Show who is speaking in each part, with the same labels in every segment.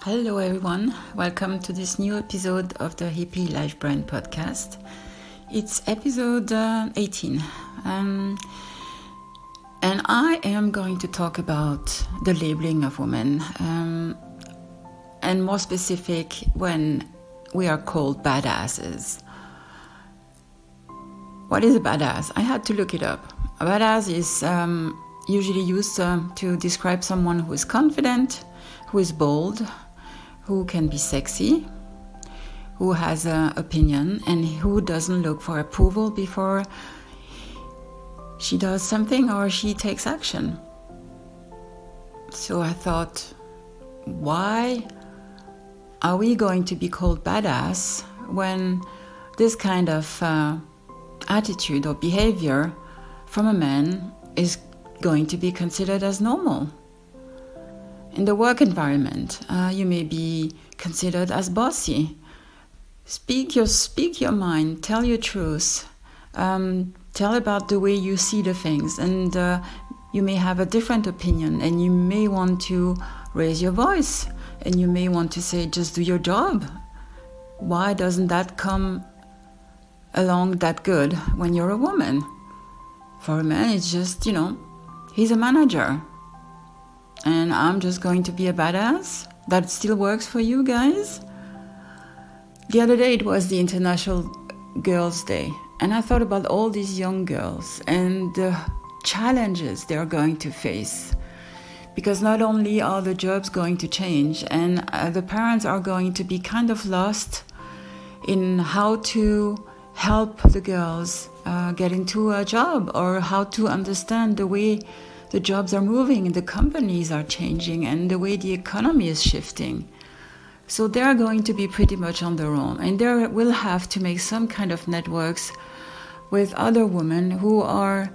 Speaker 1: Hello everyone, welcome to this new episode of the Hippie Life Brand podcast. It's episode 18 and I am going to talk about the labeling of women and more specific when we are called badasses. What is a badass? I had to look it up. A badass is usually used to describe someone who is confident, who is bold, who can be sexy, who has an opinion, and who doesn't look for approval before she does something or she takes action. So I thought, why are we going to be called badass when this kind of attitude or behavior from a man is going to be considered as normal? In the work environment, you may be considered as bossy. Speak your mind, tell your truth, tell about the way you see the things, and you may have a different opinion, and you may want to raise your voice, and you may want to say, just do your job. Why doesn't that come along that good when you're a woman? For a man, it's just, he's a manager. And I'm just going to be a badass? That still works for you guys? The other day it was the International Girls' Day, and I thought about all these young girls and the challenges they're going to face. Because not only are the jobs going to change, and the parents are going to be kind of lost in how to help the girls get into a job, or how to understand the way the jobs are moving and the companies are changing and the way the economy is shifting. So they are going to be pretty much on their own, and they will have to make some kind of networks with other women who are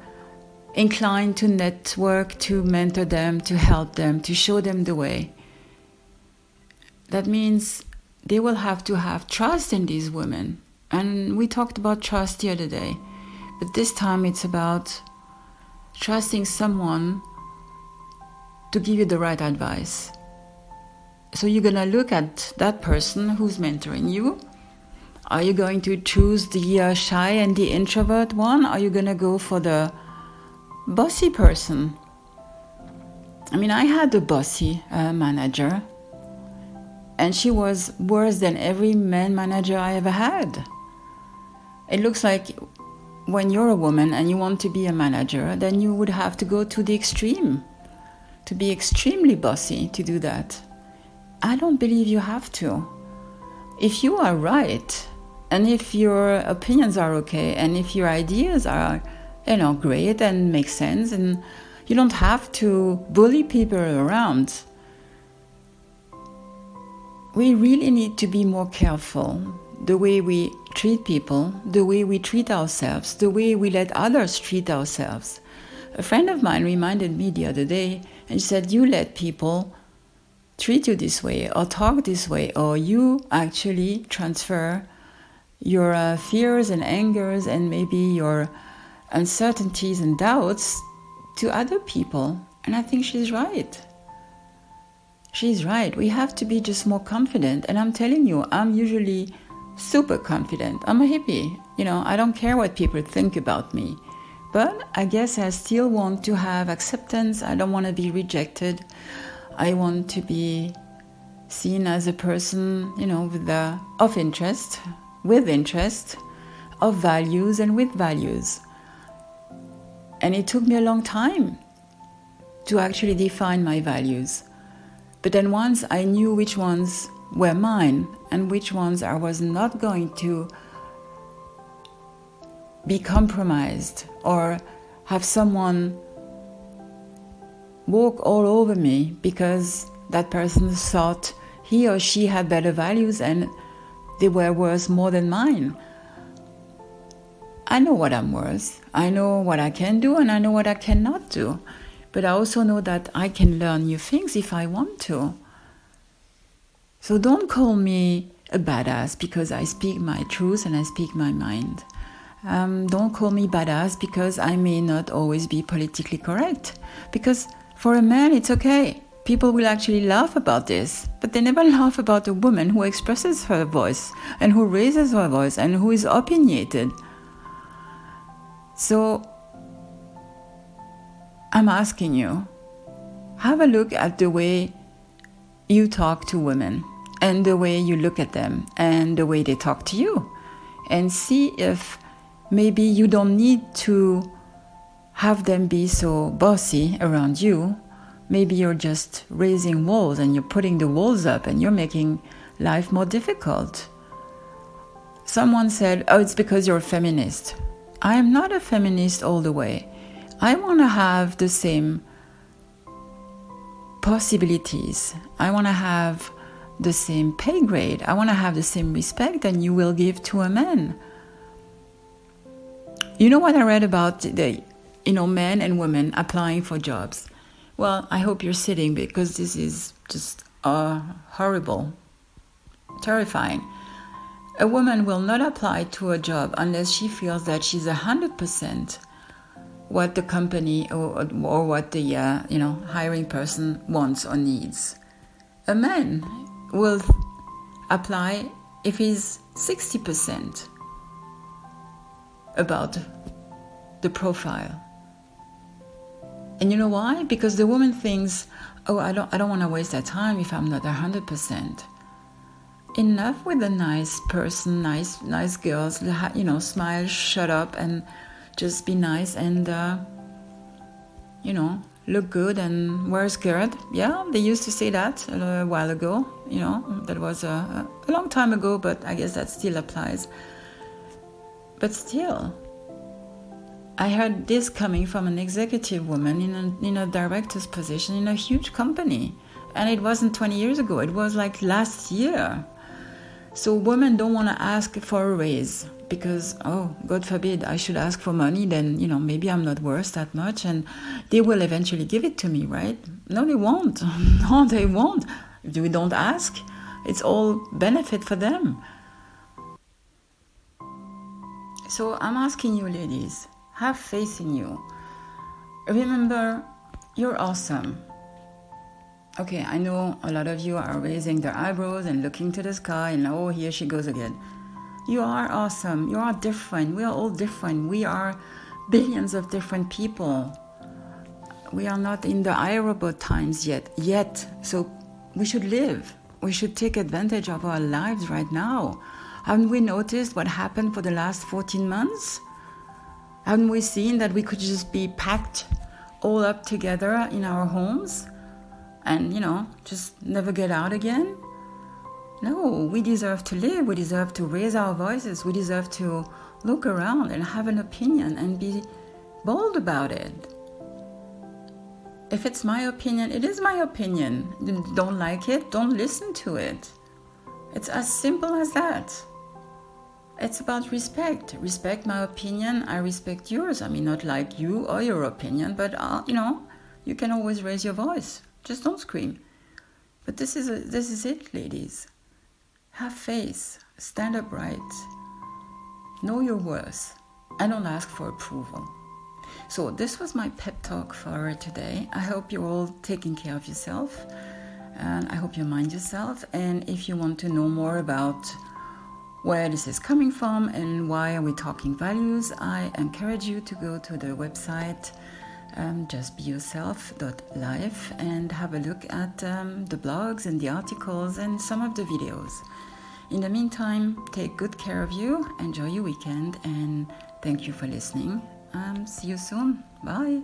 Speaker 1: inclined to network, to mentor them, to help them, to show them the way. That means they will have to have trust in these women. And we talked about trust the other day, but this time it's about trusting someone to give you the right advice. So you're going to look at that person who's mentoring you. Are you going to choose the shy and the introvert one? Are you going to go for the bossy person? I mean, I had a bossy manager, and she was worse than every man manager I ever had. It looks like when you're a woman and you want to be a manager, then you would have to go to the extreme, to be extremely bossy to do that. I don't believe you have to. If you are right, and if your opinions are okay, and if your ideas are, great and make sense, and you don't have to bully people around. We really need to be more careful the way we treat people, the way we treat ourselves, the way we let others treat ourselves. A friend of mine reminded me the other day, and she said, you let people treat you this way or talk this way, or you actually transfer your fears and angers and maybe your uncertainties and doubts to other people. And I think she's right. She's right. We have to be just more confident. And I'm telling you, I'm usually super confident. I'm a hippie. I don't care what people think about me. But I guess I still want to have acceptance. I don't want to be rejected. I want to be seen as a person, with interest, of values and with values. And it took me a long time to actually define my values. But then once I knew which ones were mine and which ones I was not going to be compromised or have someone walk all over me because that person thought he or she had better values and they were worth more than mine. I know what I'm worth. I know what I can do and I know what I cannot do. But I also know that I can learn new things if I want to. So don't call me a badass because I speak my truth and I speak my mind. Don't call me badass because I may not always be politically correct. Because for a man it's okay. People will actually laugh about this, but they never laugh about a woman who expresses her voice and who raises her voice and who is opinionated. So I'm asking you, have a look at the way you talk to women and the way you look at them and the way they talk to you, and see if maybe you don't need to have them be so bossy around you. Maybe you're just raising walls and you're putting the walls up and you're making life more difficult. Someone said, oh, it's because you're a feminist. I am not a feminist all the way. I want to have the same possibilities. I want to have the same pay grade. I want to have the same respect that you will give to a man. You know what I read about the men and women applying for jobs? Well, I hope you're sitting, because this is just horrible, terrifying. A woman will not apply to a job unless she feels that she's 100% what the company or what the hiring person wants or needs. A man will apply if he's 60% about the profile. And you know why? Because the woman thinks, oh, I don't want to waste that time if I'm not 100%. Enough with a nice person, nice girls, smile, shut up, and just be nice and, look good and wear a skirt. Yeah, they used to say that a while ago. That was a long time ago, but I guess that still applies. But still, I heard this coming from an executive woman in a director's position in a huge company. And it wasn't 20 years ago, it was like last year. So women don't want to ask for a raise because, oh, God forbid, I should ask for money, then, maybe I'm not worth that much and they will eventually give it to me, right? No, they won't. No, they won't. If we don't ask, it's all benefit for them. So I'm asking you, ladies, have faith in you. Remember, you're awesome. Okay, I know a lot of you are raising their eyebrows and looking to the sky and, oh, here she goes again. You are awesome. You are different. We are all different. We are billions of different people. We are not in the iRobot times yet. So we should live. We should take advantage of our lives right now. Haven't we noticed what happened for the last 14 months? Haven't we seen that we could just be packed all up together in our homes and, just never get out again? No, we deserve to live. We deserve to raise our voices. We deserve to look around and have an opinion and be bold about it. If it's my opinion, it is my opinion. Don't like it, don't listen to it. It's as simple as that. It's about respect. Respect my opinion, I respect yours. I mean, not like you or your opinion, but, you can always raise your voice. Just don't scream. But this is it, ladies. Have faith. Stand upright. Know your worth. And don't ask for approval. So this was my pep talk for today. I hope you're all taking care of yourself. And I hope you mind yourself. And if you want to know more about where this is coming from and why are we talking values, I encourage you to go to the website justbeyourself.life and have a look at the blogs and the articles and some of the videos. In the meantime, take good care of you, enjoy your weekend, and thank you for listening. See you soon. Bye.